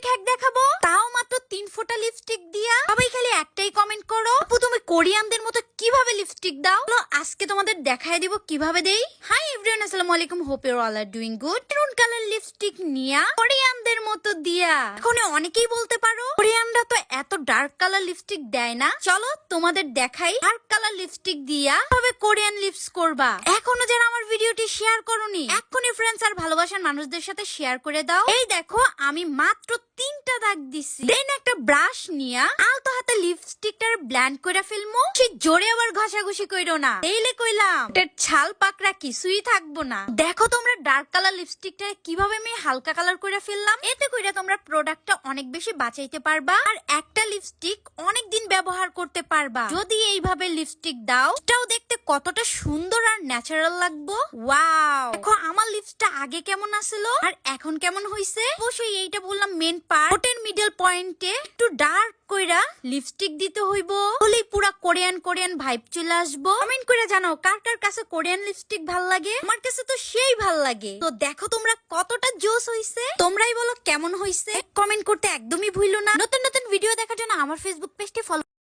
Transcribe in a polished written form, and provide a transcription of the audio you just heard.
Hack দেখাবো, তাও মাত্র 3 ফোঁটা লিপস্টিক দিয়া। সবাই খালি একটাই কমেন্ট করো, আপু তুমি কোরিয়ানদের মতো কিভাবে লিপস্টিক দাও। আজকে তোমাদের দেখায় দিব কিভাবে দেই। হাই এভরিওয়ান, আসসালামু আলাইকুম, hope you all are doing good. Maroon colour lipstick নিয়া কোরিয়ানদের মতো দিয়া। এখন অনেকেই বলতে পারো কোরিয়ানরা তো এত ডার্ক কালার লিপস্টিক দেয় না। চলো তোমাদের দেখাই ডার্ক কালার লিপস্টিক দিয়া কিভাবে কোরিয়ান লিপস করবা। এখনো যারা আমার ভিডিওটি শেয়ার করোনি, এক্ষুনি ফ্রেন্ডস আর ভালোবাসার মানুষদের সাথে শেয়ার করে দাও। এই দেখো আমি মাত্র 3টা দাগ দিছি। দেন একটা ব্রাশ নিয়া আলতো হাতে লিপস্টিকটার ব্ল্যান্ড করে ফেলমু। সে জোরে আবার ঘষাঘষি কইরো না, এইলে কইলাম এটার ছাল পাকড়া কিছুই থাকবো না। দেখো তোমরা ডার্ক কালার লিপস্টিকটা কিভাবে আমি হালকা কালার করে ফেললাম। এতে কইরা তোমরা প্রোডাক্টটা অনেক বেশি বাঁচাইতে পারবা আর একটা লিপস্টিক অনেক দিন ব্যবহার করতে পারবা যদি এইভাবে লিপস্টিক দাও। এটাও দেখতে কতটা সুন্দর আর ন্যাচারাল লাগবো। ওয়াও, দেখো আমার লিপসটা আগে কেমন আছিল আর এখন কেমন হইছে। অবশ্যই এইটা বললাম মেন পার্ট। ওটের মিডল পয়েন্টে একটু ডার্ক কইরা লিপস্টিক দিতে হইব, হলেই পুরা কোরিয়ান কোরিয়ান ভাইব চলে আসবো। কমেন্ট করে জানাও কার কার কাছে কোরিয়ান লিপস্টিক ভাল লাগে। আমার কাছে তো সেই ভাল লাগে। তো দেখো তোমরা কতটা জোস হইছে, তোমরাই বলো কেমন হইছে। কমেন্ট করতে একদমই ভুলো না। নতুন নতুন ভিডিও দেখার জন্য আমার ফেসবুক পেজটি ফলো